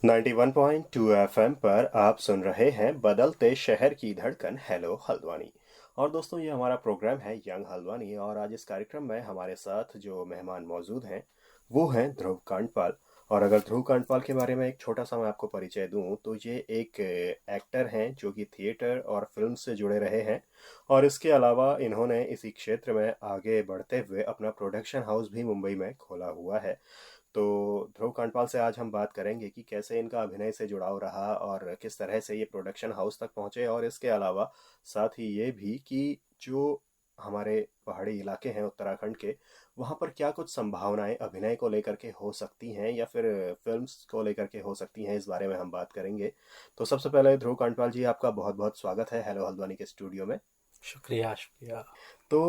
91.2 FM पर आप सुन रहे हैं बदलते शहर की धड़कन हेलो हल्द्वानी। और दोस्तों, ये हमारा प्रोग्राम है यंग हल्द्वानी और आज इस कार्यक्रम में हमारे साथ जो मेहमान मौजूद हैं वो हैं ध्रुव कांडपाल। और अगर ध्रुव कांडपाल के बारे में एक छोटा सा मैं आपको परिचय दूं तो ये एक एक्टर हैं जो कि थिएटर और फिल्म से जुड़े रहे हैं। और इसके अलावा इन्होंने इसी क्षेत्र में आगे बढ़ते हुए अपना प्रोडक्शन हाउस भी मुंबई में खोला हुआ है। तो ध्रुव कांडपाल से आज हम बात करेंगे कि कैसे इनका अभिनय से जुड़ाव रहा और किस तरह से ये प्रोडक्शन हाउस तक पहुंचे, और इसके अलावा साथ ही ये भी कि जो हमारे पहाड़ी इलाके हैं उत्तराखंड के, वहाँ पर क्या कुछ संभावनाएं अभिनय को लेकर के हो सकती हैं या फिर फिल्म्स को लेकर के हो सकती हैं, इस बारे में हम बात करेंगे। तो सबसे पहले ध्रुव कांडपाल जी, आपका बहुत बहुत स्वागत है हेलो हल्द्वानी के स्टूडियो में। शुक्रिया, शुक्रिया। तो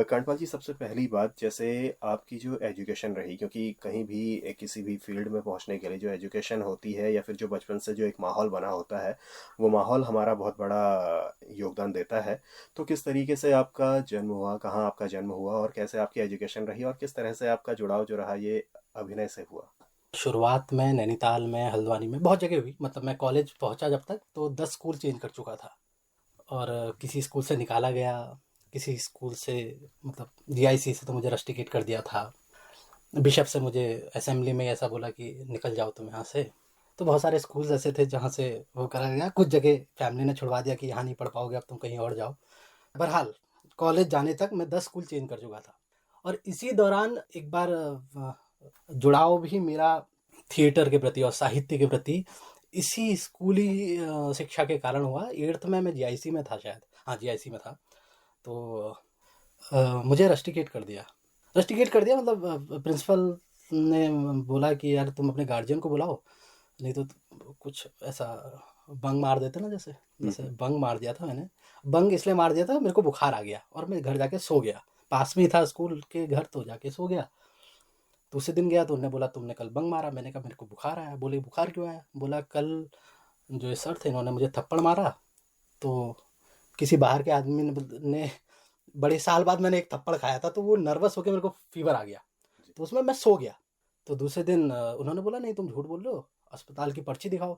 कांडपाल जी, सबसे पहली बात, जैसे आपकी जो एजुकेशन रही, क्योंकि कहीं भी किसी भी फील्ड में पहुंचने के लिए जो एजुकेशन होती है या फिर जो बचपन से जो एक माहौल बना होता है, वो माहौल हमारा बहुत बड़ा योगदान देता है। तो किस तरीके से आपका जन्म हुआ, कहाँ आपका जन्म हुआ और कैसे आपकी एजुकेशन रही और किस तरह से आपका जुड़ाव जो रहा ये अभिनय से हुआ? शुरुआत में नैनीताल में, हल्द्वानी में बहुत जगह हुई। मतलब मैं कॉलेज पहुंचा जब तक तो 10 स्कूल चेंज कर चुका था। और किसी स्कूल से निकाला गया, किसी स्कूल से मतलब जीआईसी से तो मुझे रस्टिकेट कर दिया था। बिशप से मुझे असेंबली में ऐसा बोला कि निकल जाओ तुम यहाँ से। तो बहुत सारे स्कूल्स ऐसे थे जहाँ से वो करा गया। कुछ जगह फैमिली ने छुड़वा दिया कि यहाँ नहीं पढ़ पाओगे, अब तुम कहीं और जाओ। बहरहाल कॉलेज जाने तक मैं 10 स्कूल चेंज कर चुका था। और इसी दौरान एक बार जुड़ाव भी मेरा थिएटर के प्रति और साहित्य के प्रति इसी स्कूली शिक्षा के कारण हुआ। 8th में मैं जीआईसी में था शायद, हाँ जीआईसी में था। तो मुझे रस्टिकेट कर दिया। रस्टिकेट कर दिया मतलब प्रिंसिपल ने बोला कि यार तुम अपने गार्जियन को बुलाओ, नहीं तो कुछ ऐसा बंग मार देते ना, जैसे जैसे हम्म। बंग मार दिया था मैंने। बंग इसलिए मार दिया था, मेरे को बुखार आ गया और मैं घर जाके सो गया। पास में ही था स्कूल के घर, तो जाके सो गया। दूसरे दिन गया तो उन्होंने बोला तुमने कल बंग मारा। मैंने कहा मेरे को बुखार आया। बोले बुखार क्यों आया? बोला कल जो ये सर थे इन्होंने मुझे थप्पड़ मारा, तो किसी बाहर के आदमी ने बड़े साल बाद मैंने एक थप्पड़ खाया था, तो वो नर्वस होकर मेरे को फीवर आ गया। जी। तो उसमें मैं सो गया। तो दूसरे दिन उन्होंने बोला नहीं तुम झूठ बोल रहे हो, अस्पताल की पर्ची दिखाओ।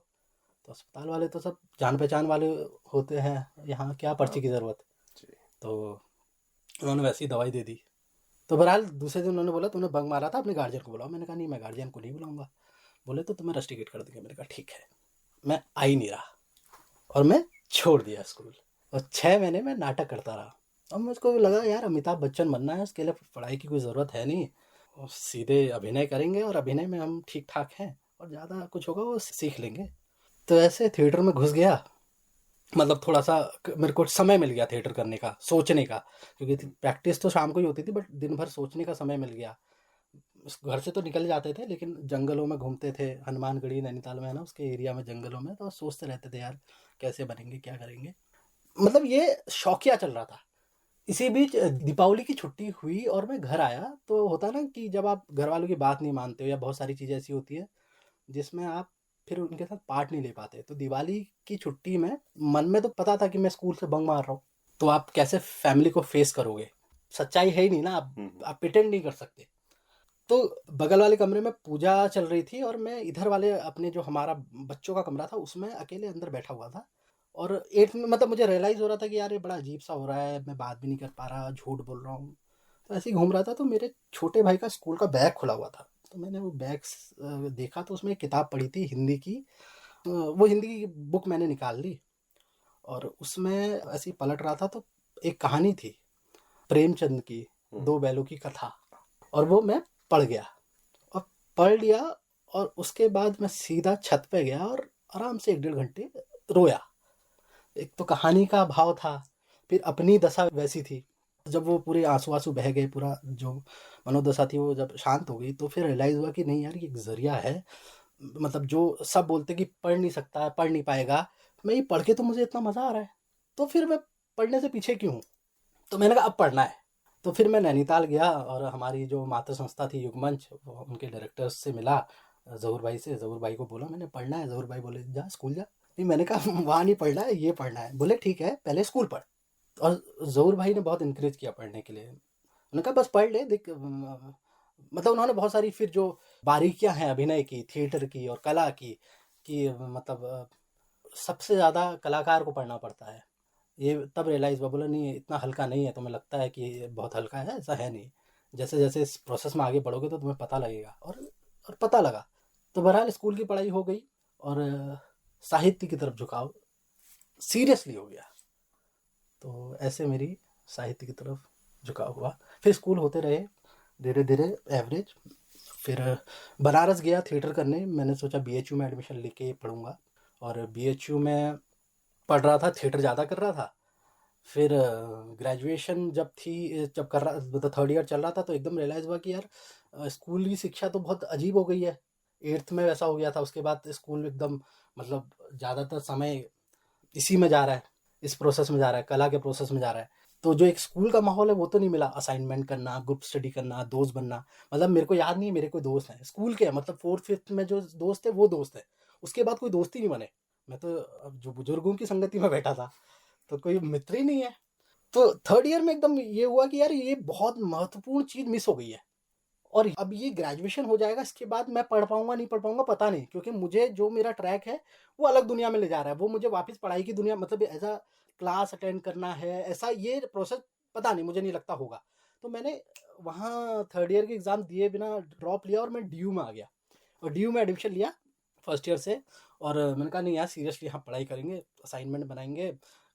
तो अस्पताल वाले तो सब जान पहचान वाले होते हैं, यहाँ क्या हाँ। पर्ची की ज़रूरत। जी। तो उन्होंने वैसी दवाई दे दी। तो बहरहाल दूसरे दिन उन्होंने बोला तुमने बंक मारा था, अपने गार्जियन को बुलाओ। मैंने कहा नहीं, मैं गार्जियन को नहीं बुलाऊंगा। बोले तो तुम्हें रस्टिकेट कर देंगे। मैंने कहा ठीक है। मैं आ ही नहीं रहा और मैं छोड़ दिया स्कूल। और 6 महीने में नाटक करता रहा। अब मुझको लगा यार अमिताभ बच्चन बनना है, उसके लिए पढ़ाई की कोई ज़रूरत है नहीं, और सीधे अभिनय करेंगे और अभिनय में हम ठीक ठाक हैं और ज़्यादा कुछ होगा वो सीख लेंगे। तो ऐसे थिएटर में घुस गया। मतलब थोड़ा सा मेरे को समय मिल गया थिएटर करने का, सोचने का। क्योंकि प्रैक्टिस तो शाम को ही होती थी, बट दिन भर सोचने का समय मिल गया। घर से तो निकल जाते थे लेकिन जंगलों में घूमते थे। हनुमानगढ़ी नैनीताल में है ना, उसके एरिया में जंगलों में, तो सोचते रहते थे यार कैसे बनेंगे, क्या करेंगे। मतलब ये शौकिया चल रहा था। इसी बीच दीपावली की छुट्टी हुई और मैं घर आया। तो होता ना कि जब आप घर वालों की बात नहीं मानते हो या बहुत सारी चीज़ें ऐसी होती है जिसमें आप फिर उनके साथ पार्ट नहीं ले पाते। तो दिवाली की छुट्टी में मन में तो पता था कि मैं स्कूल से बंक मार रहा हूँ, तो आप कैसे फैमिली को फेस करोगे? सच्चाई है ही नहीं ना, हम्म। आप प्रिटेंड नहीं कर सकते। तो बगल वाले कमरे में पूजा चल रही थी और मैं इधर वाले अपने जो हमारा बच्चों का कमरा था उसमें अकेले अंदर बैठा हुआ था। और एक मतलब मुझे रियलाइज़ हो रहा था कि यार ये बड़ा अजीब सा हो रहा है, मैं बात भी नहीं कर पा रहा, झूठ बोल रहा हूँ। तो ऐसे ही घूम रहा था तो मेरे छोटे भाई का स्कूल का बैग खुला हुआ था। तो मैंने वो बैग देखा तो उसमें एक किताब पड़ी थी हिंदी की। वो हिंदी की बुक मैंने निकाल ली और उसमें ऐसे ही पलट रहा था तो एक कहानी थी प्रेमचंद की, हम्म। दो बैलों की कथा। और वो मैं पढ़ गया और पढ़ लिया। और उसके बाद मैं सीधा छत पे गया और आराम से 1 डेढ़ घंटे रोया। एक तो कहानी का भाव था, फिर अपनी दशा वैसी थी। जब वो पूरे आंसू आंसू बह गए, पूरा जो मनोदशा थी वो जब शांत हो गई, तो फिर रियलाइज़ हुआ कि नहीं यार ये एक जरिया है। मतलब जो सब बोलते कि पढ़ नहीं सकता, पढ़ नहीं पाएगा, मैं ये पढ़ के तो मुझे इतना मज़ा आ रहा है, तो फिर मैं पढ़ने से पीछे क्यों हूँ? तो मैंने कहा अब पढ़ना है। तो फिर मैं नैनीताल गया और हमारी जो मातृ संस्था थी युगमंच, उनके डायरेक्टर्स से मिला, ज़हूर भाई से। ज़हूर भाई को बोला मैंने पढ़ना है। ज़हूर भाई बोले जा स्कूल जा। नहीं, मैंने कहा वहाँ नहीं पढ़ना है, ये पढ़ना है। बोले ठीक है पहले स्कूल पढ़। और ज़हूर भाई ने बहुत इनक्रेज किया पढ़ने के लिए। उन्होंने कहा बस पढ़ ले देख। मतलब उन्होंने बहुत सारी फिर जो बारीकियां हैं अभिनय की, थिएटर की और कला की, कि मतलब सबसे ज़्यादा कलाकार को पढ़ना पड़ता है। ये तब रियलाइज़ हुआ, बोला नहीं इतना हल्का नहीं है, तुम्हें लगता है कि ये बहुत हल्का है, ऐसा है नहीं। जैसे-जैसे इस प्रोसेस में आगे बढ़ोगे तो तुम्हें पता लगेगा, और पता लगा। तो बहरहाल स्कूल की पढ़ाई हो गई और साहित्य की तरफ झुकाव सीरियसली हो गया। तो ऐसे मेरी साहित्य की तरफ झुकाव हुआ। फिर स्कूल होते रहे, धीरे-धीरे एवरेज। फिर बनारस गया थिएटर करने, मैंने सोचा बीएचयू में एडमिशन लेके पढ़ूँगा, और बीएचयू में पढ़ रहा था, थिएटर ज़्यादा कर रहा था। फिर ग्रेजुएशन जब कर रहा, मतलब थर्ड ईयर चल रहा था, तो एकदम रियलाइज़ हुआ कि यार स्कूल की शिक्षा तो बहुत अजीब हो गई है। 8th में वैसा हो गया था, उसके बाद स्कूल एकदम मतलब ज़्यादातर समय इसी में जा रहा है, इस प्रोसेस में जा रहा है, कला के प्रोसेस में जा रहा है। तो जो एक स्कूल का माहौल है वो तो नहीं मिला, असाइनमेंट करना, ग्रुप स्टडी करना, दोस्त बनना। मतलब मेरे को याद नहीं है मेरे कोई दोस्त हैं स्कूल के, मतलब 4th-5th में जो दोस्त थे वो दोस्त हैं। उसके बाद कोई दोस्त ही नहीं बने। मैं तो अब जो बुजुर्गों की संगति में बैठा था, तो कोई मित्र ही नहीं है। तो थर्ड ईयर में एकदम ये हुआ कि यार ये बहुत महत्वपूर्ण चीज़ मिस हो गई है, और अब ये ग्रेजुएशन हो जाएगा, इसके बाद मैं पढ़ पाऊँगा नहीं पढ़ पाऊँगा पता नहीं, क्योंकि मुझे जो मेरा ट्रैक है वो अलग दुनिया में ले जा रहा है। वो मुझे वापस पढ़ाई की दुनिया, मतलब ऐसा क्लास अटेंड करना है, ऐसा ये प्रोसेस पता नहीं, मुझे नहीं लगता होगा। तो मैंने वहाँ थर्ड ईयर के एग्ज़ाम दिए बिना ड्रॉप लिया और मैं डीयू में आ गया, और डीयू में एडमिशन लिया फर्स्ट ईयर से। और मैंने कहा नहीं यार सीरियसली हम पढ़ाई करेंगे, असाइनमेंट बनाएँगे,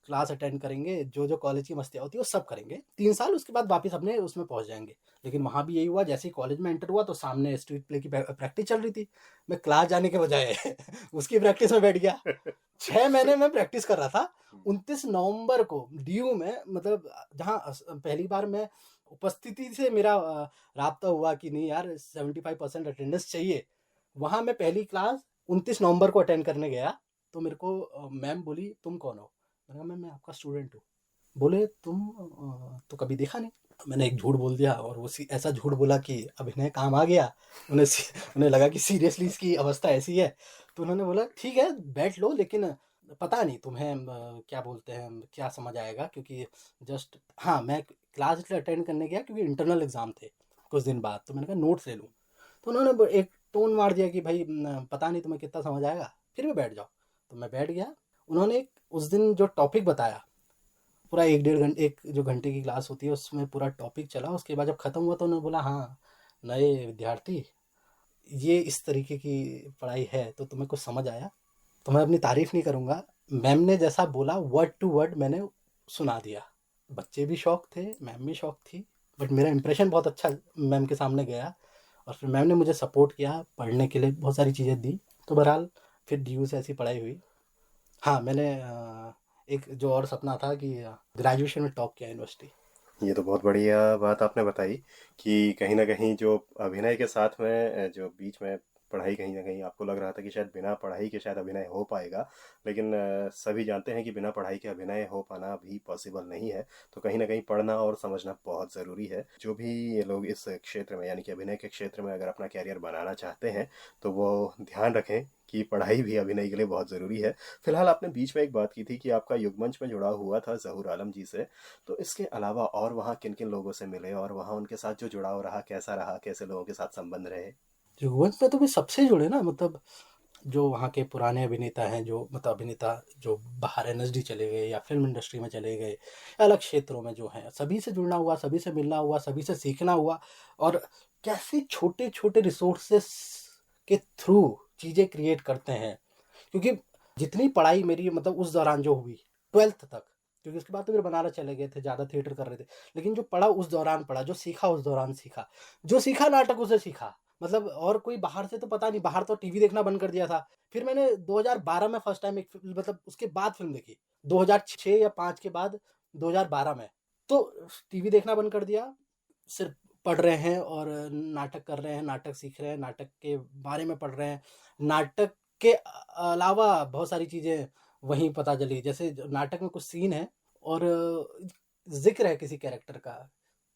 क्लास अटेंड करेंगे, जो कॉलेज की मस्तियाँ होती है वो सब करेंगे। 3 साल उसके बाद वापस अपने उसमें पहुँच जाएँगे। लेकिन वहाँ भी यही हुआ, जैसे ही कॉलेज में एंटर हुआ तो सामने स्ट्रीट प्ले की प्रैक्टिस चल रही थी। मैं क्लास जाने के बजाय उसकी प्रैक्टिस में बैठ गया। 6 महीने मैं प्रैक्टिस कर रहा था। 29 नवंबर को डीयू में, मतलब जहाँ पहली बार मैं उपस्थिति से मेरा राब्ता हुआ कि नहीं यार 75% अटेंडेंस चाहिए। वहाँ मैं पहली क्लास 29 नवंबर को अटेंड करने गया, तो मेरे को मैम बोली तुम कौन हो? मैंने कहा मैम मैं आपका स्टूडेंट हूँ। बोले तुम तो कभी देखा नहीं। मैंने एक झूठ बोल दिया, और वो ऐसा झूठ बोला कि अभिनय काम आ गया। उन्हें लगा कि सीरियसली इसकी अवस्था ऐसी है। तो उन्होंने बोला ठीक है बैठ लो, लेकिन पता नहीं तुम्हें क्या बोलते हैं, क्या समझ आएगा, क्योंकि जस्ट हाँ मैं क्लास इसलिए अटेंड करने गया क्योंकि इंटरनल एग्जाम थे कुछ दिन बाद, तो मैंने कहा नोट्स ले लूँ। तो उन्होंने एक टोन मार दिया कि भाई पता नहीं तुम्हें कितना समझ आएगा, फिर भी बैठ जाओ। तो मैं बैठ गया। उन्होंने उस दिन जो टॉपिक बताया, पूरा 1 डेढ़ घंटे, एक जो घंटे की क्लास होती है उसमें पूरा टॉपिक चला। उसके बाद जब ख़त्म हुआ तो उन्होंने बोला हाँ नए विद्यार्थी, ये इस तरीके की पढ़ाई है, तो तुम्हें कुछ समझ आया? तो मैं अपनी तारीफ़ नहीं करूँगा, मैम ने जैसा बोला वर्ड टू वर्ड मैंने सुना दिया। बच्चे भी शॉक थे, मैम भी शॉक थी, बट मेरा इंप्रेशन बहुत अच्छा मैम के सामने गया, और फिर मैम ने मुझे सपोर्ट किया, पढ़ने के लिए बहुत सारी चीज़ें दी। तो बहरहाल फिर डीयू से ऐसी पढ़ाई हुई। हाँ, मैंने एक जो और सपना था कि ग्रेजुएशन में टॉप किया यूनिवर्सिटी। ये तो बहुत बढ़िया बात आपने बताई कि कहीं ना कहीं जो अभिनय के साथ में जो बीच में पढ़ाई, कहीं ना कहीं आपको लग रहा था कि शायद बिना पढ़ाई के शायद अभिनय हो पाएगा, लेकिन सभी जानते हैं कि बिना पढ़ाई के अभिनय हो पाना भी पॉसिबल नहीं है। तो कहीं ना कहीं पढ़ना और समझना बहुत ज़रूरी है। जो भी ये लोग इस क्षेत्र में यानी कि अभिनय के क्षेत्र में अगर अपना कैरियर बनाना चाहते हैं तो वो ध्यान रखें कि पढ़ाई भी अभिनय के लिए बहुत ज़रूरी है। फिलहाल आपने बीच में एक बात की थी कि आपका युगमंच में जुड़ा हुआ था ज़हूर आलम जी से, तो इसके अलावा और वहाँ किन किन लोगों से मिले और वहाँ उनके साथ जो जुड़ाव रहा कैसा रहा, कैसे लोगों के साथ संबंध रहे? रघुवंश में तो भी सबसे जुड़े ना, मतलब जो वहाँ के पुराने अभिनेता हैं, जो मतलब अभिनेता जो बाहर एनएसडी चले गए या फिल्म इंडस्ट्री में चले गए, अलग क्षेत्रों में जो हैं, सभी से जुड़ना हुआ, सभी से मिलना हुआ, सभी से सीखना हुआ। और कैसे छोटे छोटे रिसोर्सेस के थ्रू चीज़ें क्रिएट करते हैं। क्योंकि जितनी पढ़ाई मेरी मतलब उस दौरान जो हुई 12th तक, क्योंकि उसके बाद तो फिर बनारस चले गए थे, ज़्यादा थिएटर कर रहे थे। लेकिन जो पढ़ा उस दौरान पढ़ा, जो सीखा उस दौरान सीखा, जो सीखा नाटक उसे सीखा। मतलब और कोई बाहर से तो पता नहीं, बाहर तो टीवी देखना बंद कर दिया था। फिर मैंने 2012 में फर्स्ट टाइम एक मतलब उसके बाद फ़िल्म देखी। 2006 या 5 के बाद 2012 में। तो टीवी देखना बंद कर दिया, सिर्फ़ पढ़ रहे हैं और नाटक कर रहे हैं, नाटक सीख रहे हैं, नाटक के बारे में पढ़ रहे हैं। नाटक के अलावा बहुत सारी चीज़ें वहीं पता चली। जैसे नाटक में कुछ सीन है और ज़िक्र है किसी कैरेक्टर का,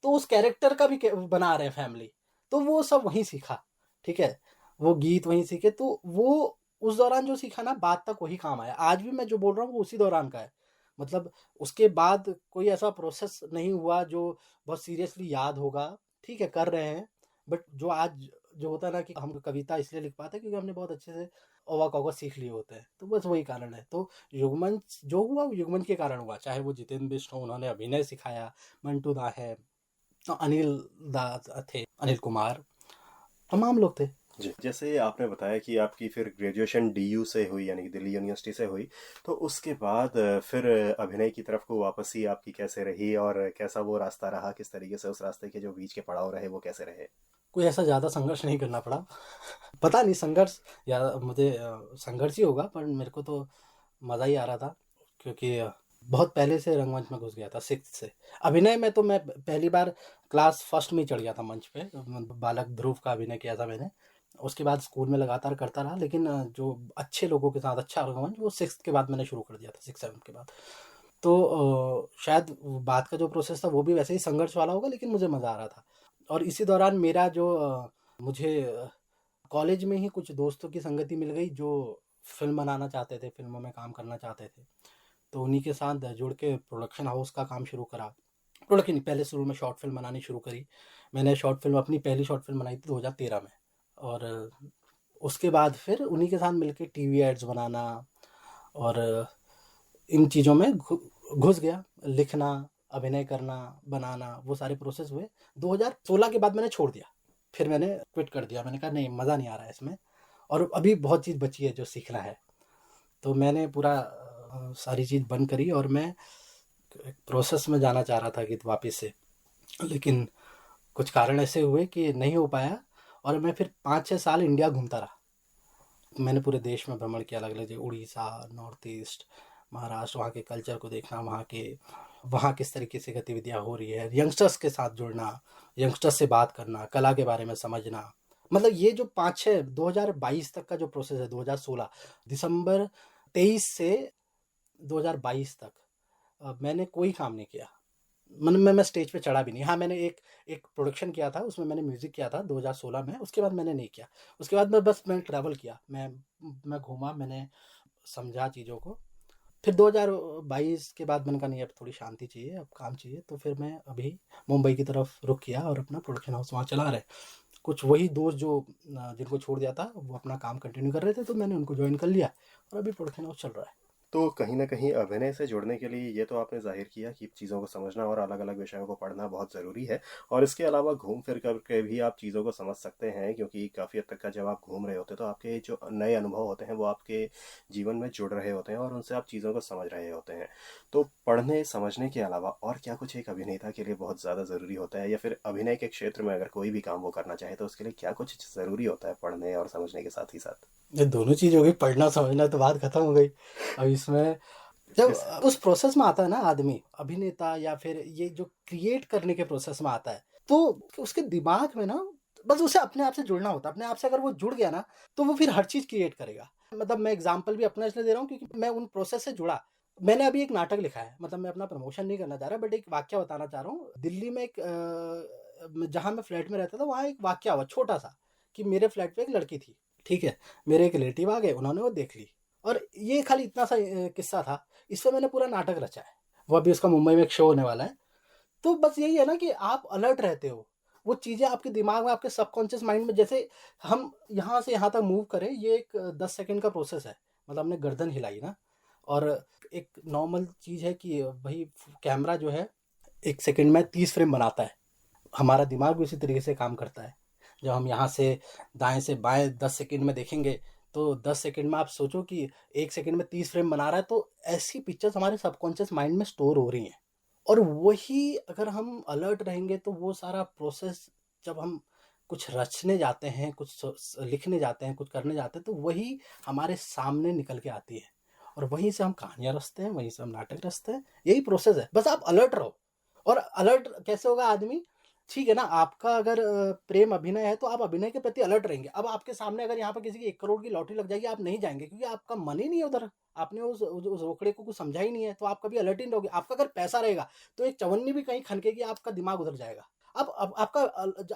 तो उस कैरेक्टर का भी बना रहे हैं फैमिली, तो वो सब वहीं सीखा, ठीक है? वो गीत वहीं सीखे, तो वो उस दौरान जो सीखा ना बाद तक वही काम आया। आज भी मैं जो बोल रहा हूँ वो उसी दौरान का है। मतलब उसके बाद कोई ऐसा प्रोसेस नहीं हुआ जो बहुत सीरियसली याद होगा, ठीक है कर रहे हैं, बट जो आज जो होता है ना कि हम कविता इसलिए लिख पाते हैं क्योंकि हमने बहुत अच्छे से ओवा कौवा सीख लिए होते हैं, तो बस वही कारण है। तो युगमंच जो हुआ वो युगमंच के कारण हुआ, चाहे वो जितेंद्र बिष्ट हो, उन्होंने अभिनय सिखाया, मंटू दा है, तो अनिल दा थे, अनिल कुमार, तमाम लोग थे। जी, जैसे आपने बताया कि आपकी फिर ग्रेजुएशन डीयू से हुई यानी कि दिल्ली यूनिवर्सिटी से हुई, तो उसके बाद फिर अभिनय की तरफ को वापसी आपकी कैसे रही और कैसा वो रास्ता रहा, किस तरीके से उस रास्ते के जो बीच के पड़ाव रहे वो कैसे रहे? कोई ऐसा ज़्यादा संघर्ष नहीं करना पड़ा। पता नहीं संघर्ष या मुझे संघर्ष ही होगा, पर मेरे को तो मज़ा ही आ रहा था, क्योंकि बहुत पहले से रंगमंच में घुस गया था, 6th से। अभिनय में तो मैं पहली बार क्लास फर्स्ट में ही चढ़ गया था मंच पे, बालक ध्रुव का अभिनय किया था मैंने। उसके बाद स्कूल में लगातार करता रहा, लेकिन जो अच्छे लोगों के साथ अच्छा रंगमंच वो 6th के बाद मैंने शुरू कर दिया था, 6-7 के बाद। तो शायद बात का जो प्रोसेस था वो भी वैसे ही संघर्ष वाला होगा, लेकिन मुझे मज़ा आ रहा था। और इसी दौरान मेरा जो मुझे कॉलेज में ही कुछ दोस्तों की संगति मिल गई जो फ़िल्म बनाना चाहते थे, फ़िल्मों में काम करना चाहते थे। तो उन्हीं के साथ जुड़ के प्रोडक्शन हाउस का काम शुरू करा। प्रोडक्शन नहीं, पहले शुरू में शॉर्ट फ़िल्म बनानी शुरू करी। मैंने अपनी पहली शॉर्ट फ़िल्म बनाई थी 2013 में। और उसके बाद फिर उन्हीं के साथ मिलके टीवी एड्स बनाना और इन चीज़ों में घुस गया। लिखना, अभिनय करना, बनाना, वो सारे प्रोसेस हुए। 2016 के बाद मैंने छोड़ दिया। फिर मैंने क्विट कर दिया। मैंने कहा नहीं, मज़ा नहीं आ रहा है इसमें, और अभी बहुत चीज़ बची है जो सीखना है। तो मैंने पूरा सारी चीज़ बंद करी और मैं एक प्रोसेस में जाना चाह रहा था कि वापस से, लेकिन कुछ कारण ऐसे हुए कि नहीं हो पाया। और मैं फिर 5-6 साल इंडिया घूमता रहा। मैंने पूरे देश में भ्रमण किया, अलग अलग जगह, उड़ीसा, नॉर्थ ईस्ट, महाराष्ट्र, वहाँ के कल्चर को देखना, वहाँ किस तरीके से गतिविधियाँ हो रही है, यंगस्टर्स के साथ जुड़ना, यंगस्टर्स से बात करना, कला के बारे में समझना। मतलब ये जो 5-6 2022 तक का जो प्रोसेस है, 2016 दिसंबर 23 से 2022 तक मैंने कोई काम नहीं किया। मैं स्टेज पे चढ़ा भी नहीं। हाँ, मैंने एक प्रोडक्शन किया था, उसमें मैंने म्यूज़िक किया था 2016 में, उसके बाद मैंने नहीं किया। उसके बाद मैंने ट्रैवल किया, मैं घूमा, मैंने समझा चीज़ों को। फिर 2022 के बाद मैंने कहा नहीं, अब थोड़ी शांति चाहिए, अब काम चाहिए। तो फिर मैं अभी मुंबई की तरफ रुख किया और अपना प्रोडक्शन हाउस वहाँ चला रहे। कुछ वही दोस्त जो जिनको छोड़ दिया था वो अपना काम कंटिन्यू कर रहे थे, तो मैंने उनको जॉइन कर लिया और अभी प्रोडक्शन हाउस चल रहा है। तो कहीं न कहीं अभिनय से जुड़ने के लिए ये तो आपने ज़ाहिर किया कि चीज़ों को समझना और अलग-अलग विषयों को पढ़ना बहुत ज़रूरी है और इसके अलावा घूम फिर कर के भी आप चीज़ों को समझ सकते हैं क्योंकि काफ़ी हद तक का जब आप घूम रहे होते हैं तो आपके जो नए अनुभव होते हैं वो आपके जीवन में जुड़ रहे होते हैं और उनसे आप चीज़ों को समझ रहे होते हैं। तो पढ़ने समझने के अलावा और क्या कुछ एक अभिनेता के लिए बहुत ज़्यादा ज़रूरी होता है या फिर अभिनय के क्षेत्र में अगर कोई भी काम वो करना चाहे तो उसके लिए क्या कुछ ज़रूरी होता है पढ़ने और समझने के साथ ही साथ? ये दोनों चीज़ हो गई, पढ़ना समझना तो बात खत्म हो गई। अब इसमें जब जैसे उस प्रोसेस में आता है ना आदमी, अभिनेता या फिर ये जो क्रिएट करने के प्रोसेस में आता है, तो उसके दिमाग में ना बस उसे अपने आप से जुड़ना होता है। अपने आप से अगर वो जुड़ गया ना, तो वो फिर हर चीज़ क्रिएट करेगा। मतलब मैं एग्ज़ाम्पल भी अपना इसलिए दे रहा हूँ क्योंकि मैं उन प्रोसेस से जुड़ा। मैंने अभी एक नाटक लिखा है, मतलब मैं अपना प्रमोशन नहीं करना चाह रहा, बट एक वाक़या बताना चाह रहा हूँ। दिल्ली में जहाँ मैं फ्लैट में रहता था, वहाँ एक वाक़या हुआ छोटा-सा, कि मेरे फ्लैट पे एक लड़की थी, ठीक है? मेरे एक रिलेटिव आ गए, उन्होंने वो देख ली, और ये खाली इतना सा किस्सा था। इस पे मैंने पूरा नाटक रचा है। वो अभी उसका मुंबई में एक शो होने वाला है। तो बस यही है ना कि आप अलर्ट रहते हो। वो चीज़ें आपके दिमाग में, आपके सबकॉन्शियस माइंड में, जैसे हम यहाँ से यहाँ तक मूव करें, ये एक 10 सेकंड का प्रोसेस है। मतलब हमने गर्दन हिलाई ना, और एक नॉर्मल चीज़ है कि भई कैमरा जो है 1 सेकंड में 30 फ्रेम बनाता है। हमारा दिमाग भी उसी तरीके से काम करता है। जब हम यहाँ से दाएँ से बाएँ 10 सेकंड में देखेंगे, तो 10 सेकंड में आप सोचो कि 1 सेकंड में 30 फ्रेम बना रहा है, तो ऐसी पिक्चर्स हमारे सबकॉन्शियस माइंड में स्टोर हो रही हैं। और वही अगर हम अलर्ट रहेंगे, तो वो सारा प्रोसेस, जब हम कुछ रचने जाते हैं, कुछ लिखने जाते हैं, कुछ करने जाते हैं, तो वही हमारे सामने निकल के आती है, और वहीं से हम कहानियाँ रचते हैं, वहीं से हम नाटक रचते हैं। यही प्रोसेस है, बस आप अलर्ट रहो। और अलर्ट कैसे होगा आदमी? ठीक है ना, आपका अगर प्रेम अभिनय है, तो आप अभिनय के प्रति अलर्ट रहेंगे। अब आपके सामने अगर यहाँ पर किसी की 1 करोड़ की लॉटरी लग जाएगी, आप नहीं जाएँगे, क्योंकि आपका मन ही नहीं है उधर। आपने उस रोकड़े को कुछ समझा ही नहीं है, तो आप कभी अलर्ट ही नहीं रहोगे। आपका अगर पैसा रहेगा, तो एक चवन्नी भी कहीं खनकेगी, आपका दिमाग उधर जाएगा। अब आपका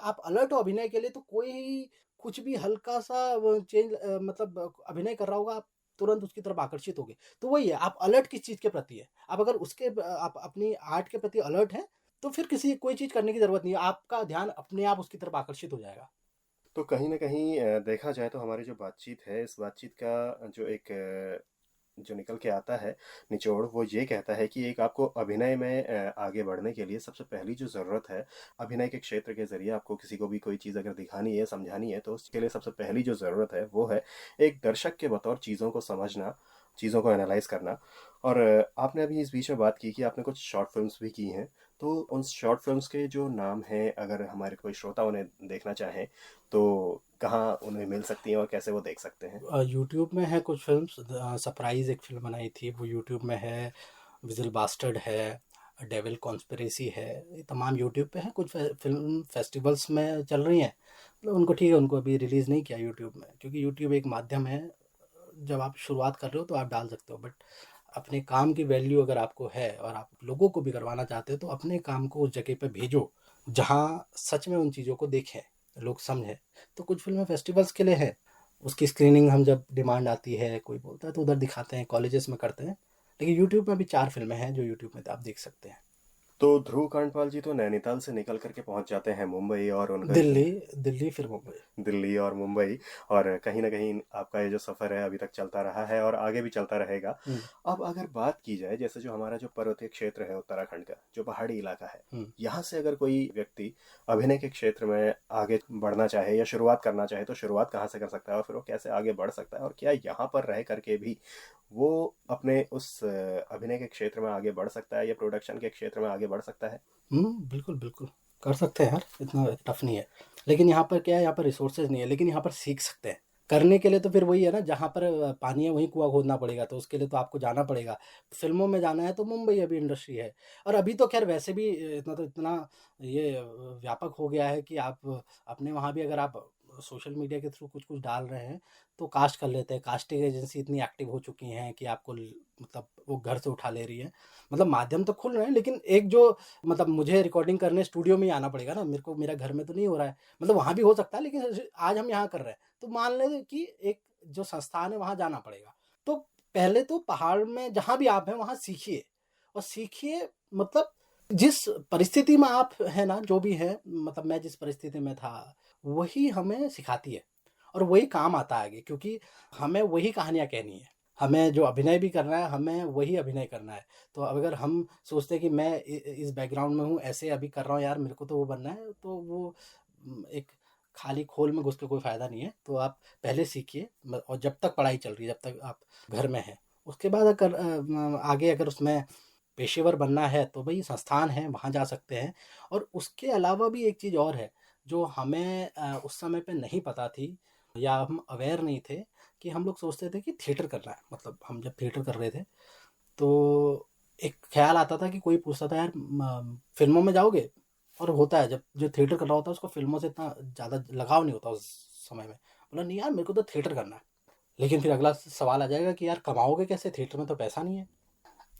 आप अलर्ट हो अभिनय के लिए, तो कोई कुछ भी हल्का-सा चेंज, मतलब अभिनय कर रहा होगा, आप तुरंत उसकी तरफ आकर्षित होगे। तो वही है, आप अलर्ट किस चीज़ के प्रति है। आप अगर आप अपनी आर्ट के प्रति अलर्ट हैं, तो फिर किसी कोई चीज़ करने की ज़रूरत नहीं है। आपका ध्यान अपने आप उसकी तरफ आकर्षित हो जाएगा। तो कहीं न कहीं देखा जाए तो हमारी जो बातचीत है, इस बातचीत का जो एक जो निकल के आता है निचोड़, वो ये कहता है कि एक आपको अभिनय में आगे बढ़ने के लिए सबसे पहली जो ज़रूरत है, अभिनय के क्षेत्र के ज़रिए आपको किसी को भी कोई चीज़ अगर दिखानी है, समझानी है, तो उसके लिए सबसे पहली जो ज़रूरत है, वो है एक दर्शक के बतौर चीज़ों को समझना, चीज़ों को एनालाइज़ करना। और आपने अभी इस बीच में बात की कि आपने कुछ शॉर्ट फ़िल्म्स भी की हैं, तो उन शॉर्ट फ़िल्म्स के जो नाम हैं, अगर हमारे कोई श्रोता उन्हें देखना चाहें, तो कहाँ उन्हें मिल सकती हैं और कैसे वो देख सकते हैं? यूट्यूब में है कुछ फिल्म्स, सरप्राइज एक फिल्म बनाई थी वो यूट्यूब में है, विजल बास्टर्ड है, डेविल कॉन्स्पिरेसी है, ये तमाम यूट्यूब पे है। कुछ फिल्म फेस्टिवल्स में चल रही हैं, मतलब उनको ठीक है, उनको अभी रिलीज़ नहीं किया यूट्यूब में, क्योंकि यूट्यूब एक माध्यम है। जब आप शुरुआत कर रहे हो तो आप डाल सकते हो, बट अपने काम की वैल्यू अगर आपको है और आप लोगों को भी करवाना चाहते हो तो अपने काम को उस जगह पे भेजो जहाँ सच में उन चीज़ों को देखें, लोग समझें। तो कुछ फिल्में फेस्टिवल्स के लिए है, उसकी स्क्रीनिंग हम जब डिमांड आती है, कोई बोलता है तो उधर दिखाते हैं, कॉलेजेस में करते हैं। लेकिन यूट्यूब में भी 4 फिल्में हैं जो यूट्यूब में आप देख सकते हैं। तो ध्रुव कांडपाल जी तो नैनीताल से निकल करके पहुंच जाते हैं मुंबई, और उनका जो दिल्ली, दिल्ली फिर मुंबई। दिल्ली और मुंबई, और कहीं ना कहीं आपका ये जो सफ़र है अभी तक चलता रहा है और आगे भी चलता रहेगा। हुँ, अब अगर बात की जाए, जैसे जो हमारा जो पर्वतीय क्षेत्र है उत्तराखंड का, जो पहाड़ी इलाका है, हुँ। यहाँ से अगर कोई व्यक्ति अभिनय के क्षेत्र में आगे बढ़ना चाहे या शुरुआत करना चाहे, तो शुरुआत कहाँ से कर सकता है और फिर वो कैसे आगे बढ़ सकता है, और क्या यहाँ पर रह करके भी वो अपने उस अभिनय के क्षेत्र में आगे बढ़ सकता है या प्रोडक्शन के क्षेत्र में आगे बढ़ सकता है? बिल्कुल, बिल्कुल। कर सकते हैं यार, इतना टफ़ नहीं है। लेकिन यहाँ पर क्या है, यहाँ पर रिसोर्सेज़ नहीं है, लेकिन यहाँ पर सीख सकते हैं। करने के लिए तो फिर वही है ना, जहाँ पर पानी है वहीं कुआँ खोदना पड़ेगा, तो उसके लिए तो आपको जाना पड़ेगा। फ़िल्मों में जाना है तो मुंबई अभी इंडस्ट्री है। और अभी तो ख़ैर वैसे भी इतना ये व्यापक हो गया है कि आप अपने वहाँ भी अगर आप सोशल मीडिया के थ्रू कुछ-कुछ डाल रहे हैं, तो कास्ट कर लेते हैं। कास्टिंग एजेंसी इतनी एक्टिव हो चुकी हैं कि आपको मतलब वो घर से उठा ले रही है। मतलब माध्यम तो खुल रहे हैं, लेकिन एक जो मतलब मुझे रिकॉर्डिंग करने स्टूडियो में ही आना पड़ेगा ना, मेरे को मेरा घर में तो नहीं हो रहा है। मतलब वहाँ भी हो सकता है, लेकिन आज हम यहाँ कर रहे हैं, तो मान लें कि एक जो संस्थान है वहाँ जाना पड़ेगा। तो पहले तो पहाड़ में जहाँ भी आप हैं वहाँ सीखिए, और सीखिए मतलब जिस परिस्थिति में आप हैं ना, जो भी है, मतलब मैं जिस परिस्थिति में था, वही हमें सिखाती है और वही काम आता है आगे, क्योंकि हमें वही कहानियाँ कहनी है। हमें जो अभिनय भी करना है, हमें वही अभिनय करना है। तो अगर हम सोचते हैं कि मैं इस बैकग्राउंड में हूँ, ऐसे अभी कर रहा हूँ यार, मेरे को तो वो बनना है, तो वो एक खाली खोल में घुस के कोई फ़ायदा नहीं है। तो आप पहले सीखिए, और जब तक पढ़ाई चल रही है, जब तक आप घर में हैं, उसके बाद अगर आगे अगर उसमें पेशेवर बनना है तो भई संस्थान हैं, वहाँ जा सकते हैं। और उसके अलावा भी एक चीज़ और है, जो हमें उस समय पे नहीं पता थी या हम अवेयर नहीं थे, कि हम लोग सोचते थे कि थिएटर करना है। मतलब हम जब थिएटर कर रहे थे, तो एक ख़्याल आता था कि कोई पूछता था, यार फ़िल्मों में जाओगे? और होता है, जब जो थिएटर कर रहा होता है उसको फ़िल्मों से इतना ज़्यादा लगाव नहीं होता उस समय में। बोला नहीं यार, मेरे को तो थिएटर करना है। लेकिन फिर अगला सवाल आ जाएगा कि यार कमाओगे कैसे? थिएटर में तो पैसा नहीं है।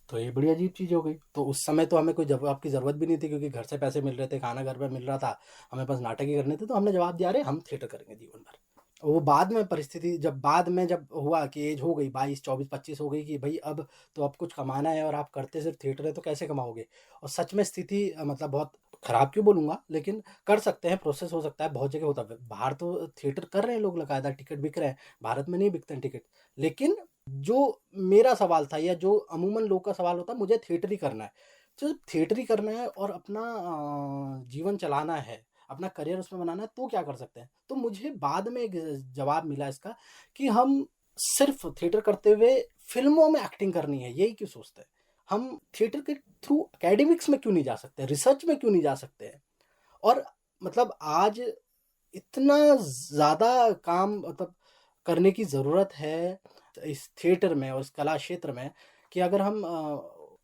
तो ये बड़ी अजीब चीज़ हो गई। तो उस समय तो हमें कोई जवाब की ज़रूरत भी नहीं थी, क्योंकि घर से पैसे मिल रहे थे, खाना घर पे मिल रहा था, हमें बस नाटक ही करने थे, तो हमने जवाब दिया, अरे हम थिएटर करेंगे जीवन भर। वो बाद में परिस्थिति, जब बाद में जब हुआ कि एज हो गई 22, 24, 25 हो गई, कि भई अब कुछ कमाना है और आप करते सिर्फ़ थिएटर है, तो कैसे कमाओगे? और सच में स्थिति मतलब बहुत खराब क्यों बोलूँगा, लेकिन कर सकते हैं, प्रोसेस हो सकता है, बहुत जगह होता है। बाहर तो थिएटर कर रहे हैं लोग, बाकायदा टिकट बिक रहे हैं, भारत में नहीं बिकते हैं टिकट। लेकिन जो मेरा सवाल था, या जो अमूमन लोग का सवाल होता है, मुझे थिएटर ही करना है। तो थिएटर ही करना है और अपना जीवन चलाना है, अपना करियर उसमें बनाना है, तो क्या कर सकते हैं? तो मुझे बाद में एक जवाब मिला इसका, कि हम सिर्फ़ थिएटर करते हुए फ़िल्मों में एक्टिंग करनी है, यही क्यों सोचते हैं? हम थिएटर के थ्रू एकेडमिक्स में क्यों नहीं जा सकते? रिसर्च में क्यों नहीं जा सकते हैं? और मतलब आज इतना ज़्यादा काम मतलब करने की ज़रूरत है इस थिएटर में और इस कला क्षेत्र में, कि अगर हम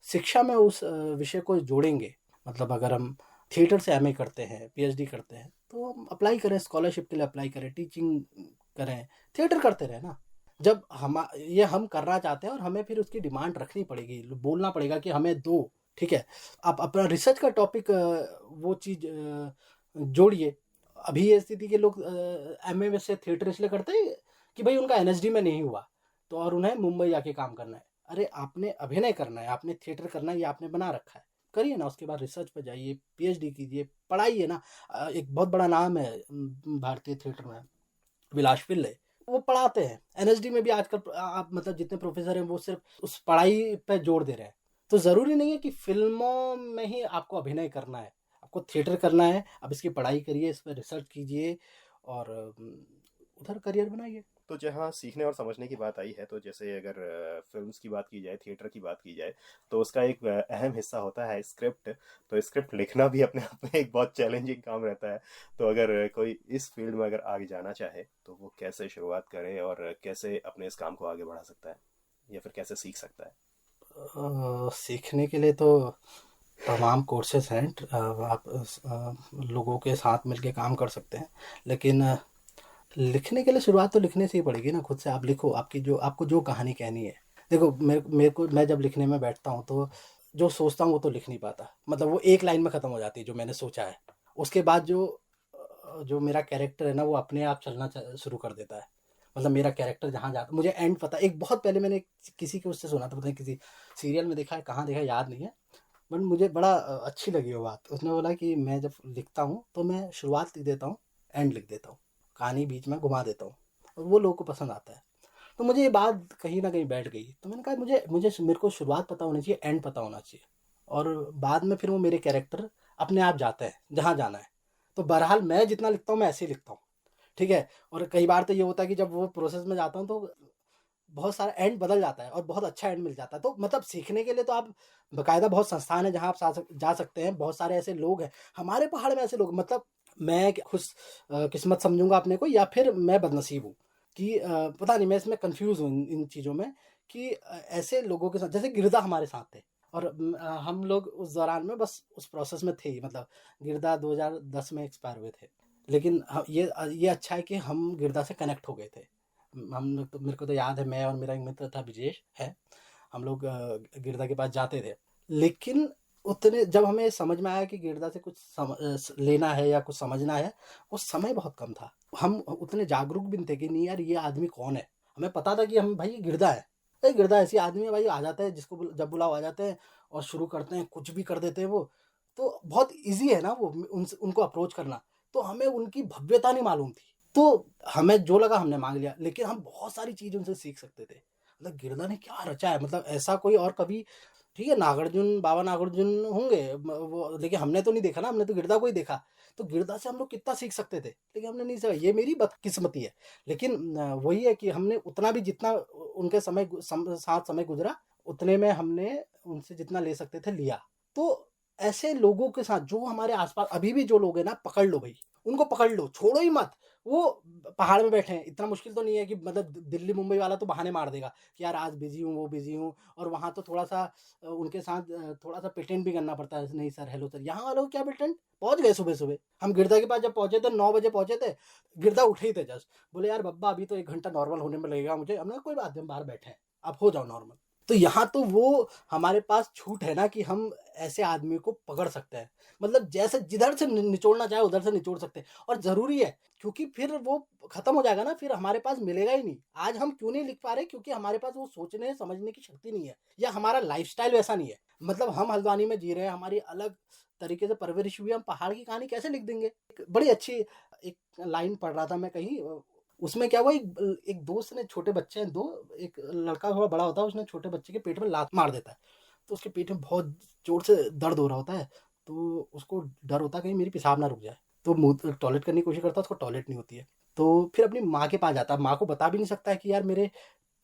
शिक्षा में उस विषय को जोड़ेंगे, मतलब अगर हम थिएटर से एमए करते हैं, पीएचडी करते हैं, तो हम अप्लाई करें, स्कॉलरशिप के लिए अप्लाई करें, टीचिंग करें, थिएटर करते रहें ना। जब ये हम करना चाहते हैं और हमें फिर उसकी डिमांड रखनी पड़ेगी, बोलना पड़ेगा कि हमें दो, ठीक है? आप अपना रिसर्च का टॉपिक वो चीज़ जोड़िए। अभी ये स्थिति के लोग एमए में से थिएटर इसलिए करते हैं कि भाई उनका एनएसडी में नहीं हुआ, तो और उन्हें मुंबई जाके काम करना है। अरे आपने अभिनय करना है, आपने थिएटर करना है, ये आपने बना रखा है, करिए ना, उसके बाद रिसर्च पे जाइए, पीएचडी कीजिए, पढ़ाइए ना। एक बहुत बड़ा नाम है भारतीय थिएटर में, विलास पिल्ले, वो पढ़ाते हैं। एनएसडी में भी आजकल आप मतलब जितने प्रोफेसर हैं वो सिर्फ उस पढ़ाई पे जोर दे रहे हैं। तो ज़रूरी नहीं है कि फ़िल्मों में ही आपको अभिनय करना है, आपको थिएटर करना है। आप इसकी पढ़ाई करिए, इस पे रिसर्च कीजिए और उधर करियर बनाइए। तो जहाँ सीखने और समझने की बात आई है, तो जैसे अगर फिल्म्स की बात की जाए, थिएटर की बात की जाए, तो उसका एक अहम हिस्सा होता है स्क्रिप्ट। तो स्क्रिप्ट लिखना भी अपने आप में एक बहुत चैलेंजिंग काम रहता है। तो अगर कोई इस फील्ड में अगर आगे जाना चाहे तो वो कैसे शुरुआत करे और कैसे अपने इस काम को आगे बढ़ा सकता है, या फिर कैसे सीख सकता है? सीखने के लिए तो तमाम कोर्सेज हैं। आप लोगों के साथ मिलके काम कर सकते हैं। लेकिन लिखने के लिए शुरुआत तो लिखने से ही पड़ेगी ना। खुद से आप लिखो, आपकी जो आपको जो कहानी कहनी है। देखो मेरे को, मैं जब लिखने में बैठता हूँ तो जो सोचता हूँ वो तो लिख नहीं पाता। मतलब वो एक लाइन में ख़त्म हो जाती है जो मैंने सोचा है। उसके बाद जो मेरा कैरेक्टर है ना, वो अपने आप चलना शुरू कर देता है। मतलब मेरा कैरेक्टर जहाँ जाता, मुझे एंड पता। एक बहुत पहले मैंने किसी के उससे सुना था, पता नहीं किसी सीरियल में देखा है, कहाँ देखा है, याद नहीं है। बट मुझे बड़ा अच्छी लगी वो बात। उसने बोला कि मैं जब लिखता हूँ तो मैं शुरुआत लिख देता हूँ, एंड लिख देता हूँ, कहानी बीच में घुमा देता हूँ, और वो लोगों को पसंद आता है। तो मुझे ये बात कहीं ना कहीं बैठ गई। तो मैंने कहा मुझे मुझे मेरे को शुरुआत पता होनी चाहिए, एंड पता होना चाहिए, और बाद में फिर वो मेरे कैरेक्टर अपने आप जाते हैं जहाँ जाना है। तो बहरहाल मैं जितना लिखता हूँ मैं ऐसे ही लिखता हूँ, ठीक है। और कई बार तो ये होता है कि जब वो प्रोसेस में जाता हूँ तो बहुत सारा एंड बदल जाता है और बहुत अच्छा एंड मिल जाता है। तो मतलब सीखने के लिए तो आप बाकायदा बहुत संस्थान है जहाँ आप जा सकते हैं। बहुत सारे ऐसे लोग हैं हमारे पहाड़ में, ऐसे लोग, मतलब मैं खुश किस्मत समझूंगा अपने को, या फिर मैं बदनसीब हूँ कि पता नहीं, मैं इसमें कंफ्यूज हूँ इन चीज़ों में। कि ऐसे लोगों के साथ, जैसे गिरदा हमारे साथ थे, और हम लोग उस दौरान में बस उस प्रोसेस में थे ही। मतलब गिरदा 2010 में एक्सपायर हुए थे। लेकिन ये अच्छा है कि हम गिरदा से कनेक्ट हो गए थे। हम लोग तो, मेरे को तो याद है, मैं और मेरा एक मित्र था, विजेश है, हम लोग गिरदा के पास जाते थे। लेकिन उतने जब हमें समझ में आया कि गिरदा से कुछ लेना है या कुछ समझना है, वो समय बहुत कम था। हम उतने जागरूक भी नहीं थे कि नहीं यार ये आदमी कौन है। हमें पता था कि हम भाई ये गिरदा है, ये गिरदा ऐसी आदमी है भाई, आ जाता है जिसको जब बुलाओ आ जाते हैं और शुरू करते हैं, कुछ भी कर देते हैं वो। तो बहुत ईजी है ना वो उनको अप्रोच करना। तो हमें उनकी भव्यता नहीं मालूम थी। तो हमें जो लगा हमने मांग लिया, लेकिन हम बहुत सारी चीज़ उनसे सीख सकते थे। मतलब गिरदा ने क्या रचा है, मतलब ऐसा कोई और कभी, ठीक है, नागार्जुन, बाबा नागार्जुन होंगे वो, लेकिन हमने तो नहीं देखा ना, हमने तो गिरदा को ही देखा। तो गिरदा से हम लोग कितना सीख सकते थे, लेकिन हमने नहीं सीखा। ये मेरी बदकिस्मती है। लेकिन वही है कि हमने उतना भी, जितना उनके साथ समय गुजरा, उतने में हमने उनसे जितना ले सकते थे लिया। तो ऐसे लोगों के साथ जो हमारे आसपास अभी भी जो लोग हैं ना, पकड़ लो भाई, उनको पकड़ लो, छोड़ो ही मत। वो पहाड़ में बैठे हैं, इतना मुश्किल तो नहीं है कि मतलब दिल्ली मुंबई वाला तो बहाने मार देगा कि यार आज बिजी हूँ, वो बिजी हूँ। और वहाँ तो थोड़ा सा उनके साथ थोड़ा सा प्रिटेंड भी करना पड़ता है, नहीं सर, हेलो सर। यहाँ वालों को क्या प्रिटेंड, पहुंच गए सुबह सुबह। हम गिरदा के पास जब पहुंचे थे 9 बजे पहुंचे थे, गिरदा उठे ही थे जस्ट। बोले यार बब्बा अभी तो 1 घंटा नॉर्मल होने में लगेगा मुझे। हमने कहा कोई बात नहीं, हम बाहर बैठे हैं, आप हो जाओ नॉर्मल। तो यहाँ तो वो हमारे पास छूट है ना कि हम ऐसे आदमी को पकड़ सकते हैं। मतलब जैसे जिधर से निचोड़ना चाहे उधर से निचोड़ सकते हैं। और ज़रूरी है, क्योंकि फिर वो ख़त्म हो जाएगा ना, फिर हमारे पास मिलेगा ही नहीं। आज हम क्यों नहीं लिख पा रहे, क्योंकि हमारे पास वो सोचने समझने की शक्ति नहीं है, या हमारा लाइफस्टाइल वैसा नहीं है। मतलब हम हल्द्वानी में जी रहे हैं, हमारी अलग तरीके से परवरिश हुई, हम पहाड़ की कहानी कैसे लिख देंगे। एक बड़ी अच्छी एक लाइन पढ़ रहा था मैं कहीं, उसमें क्या हुआ, एक दोस्त ने, छोटे बच्चे हैं दो, एक लड़का थोड़ा बड़ा होता है, उसने छोटे बच्चे के पेट में लात मार देता है। तो उसके पेट में बहुत जोर से दर्द हो रहा होता है। तो उसको डर होता है कहीं मेरी पेशाब ना रुक जाए। तो मुंह टॉयलेट करने की कोशिश करता है, उसको टॉयलेट नहीं होती है। तो फिर अपनी माँ के पास जाता है। माँ को बता भी नहीं सकता है कि यार मेरे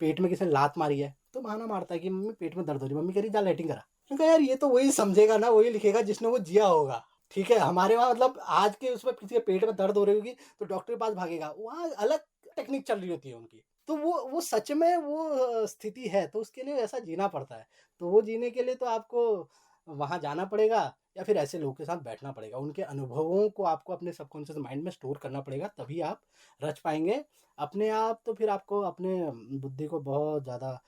पेट में किसी ने लात मारी है। तो बहाना मारता है कि मम्मी पेट में दर्द हो रही है। मम्मी कह रही जा लैटिंग करा। मैंने कहा यार ये तो वही समझेगा ना, वही लिखेगा जिसने वो जिया होगा। ठीक है, हमारे वहाँ मतलब आज के उसमें किसी के पेट में दर्द हो रही होगी तो डॉक्टर के पास भागेगा, वहाँ अलग टेक्निक चल रही होती है उनकी। तो वो सच में वो स्थिति है, तो उसके लिए ऐसा जीना पड़ता है। तो वो जीने के लिए तो आपको वहाँ जाना पड़ेगा, या फिर ऐसे लोगों के साथ बैठना पड़ेगा। उनके अनुभवों को आपको अपने सबकॉन्शियस माइंड में स्टोर करना पड़ेगा, तभी आप रच पाएंगे। अपने आप तो फिर आपको अपने बुद्धि को बहुत ज़्यादा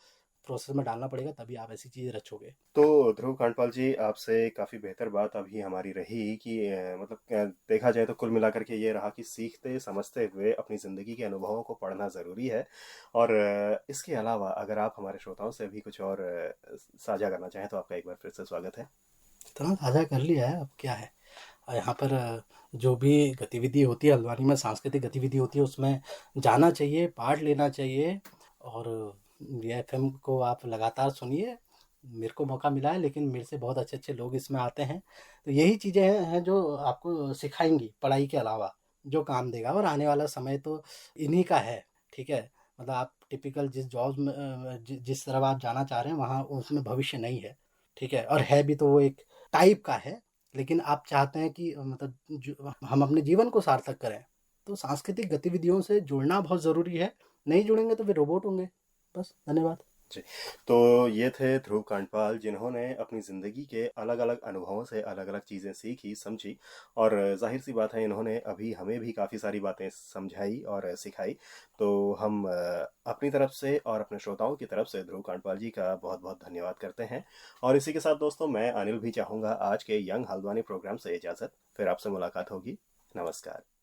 प्रोसेस में डालना पड़ेगा, तभी आप ऐसी चीज़ रचोगे। तो ध्रुव कांडपाल जी, आपसे काफ़ी बेहतर बात अभी हमारी रही कि मतलब देखा जाए तो कुल मिलाकर के ये रहा कि सीखते समझते हुए अपनी ज़िंदगी के अनुभवों को पढ़ना ज़रूरी है। और इसके अलावा अगर आप हमारे श्रोताओं से भी कुछ और साझा करना चाहें तो आपका एक बार फिर से स्वागत है। इतना ताज़ा कर लिया है, अब क्या है। और यहाँ पर जो भी गतिविधि होती है हल्द्वानी में, सांस्कृतिक गतिविधि होती है, उसमें जाना चाहिए, पार्ट लेना चाहिए। और ये एफएम को आप लगातार सुनिए। मेरे को मौका मिला है, लेकिन मेरे से बहुत अच्छे अच्छे लोग इसमें आते हैं। तो यही चीज़ें हैं जो आपको सिखाएंगी पढ़ाई के अलावा, जो काम देगा। और आने वाला समय तो इन्हीं का है, ठीक है। मतलब आप टिपिकल जिस जॉब में जिस तरफ आप जाना चाह रहे हैं, वहाँ उसमें भविष्य नहीं है, ठीक है। और है भी तो वो एक टाइप का है। लेकिन आप चाहते हैं कि मतलब हम अपने जीवन को सार्थक करें, तो सांस्कृतिक गतिविधियों से जुड़ना बहुत ज़रूरी है। नहीं जुड़ेंगे तो फिर रोबोट होंगे। बस, धन्यवाद। जी। तो ये थे ध्रुव कांडपाल, जिन्होंने अपनी ज़िंदगी के अलग अलग अनुभवों से अलग अलग चीज़ें सीखी, समझी, और जाहिर सी बात है इन्होंने अभी हमें भी काफ़ी सारी बातें समझाई और सिखाई। तो हम अपनी तरफ से और अपने श्रोताओं की तरफ से ध्रुव कांडपाल जी का बहुत बहुत धन्यवाद करते हैं। और इसी के साथ दोस्तों, मैं अनिल भी चाहूँगा आज के यंग हल्द्वानी प्रोग्राम से इजाज़त। फिर आपसे मुलाकात होगी। नमस्कार।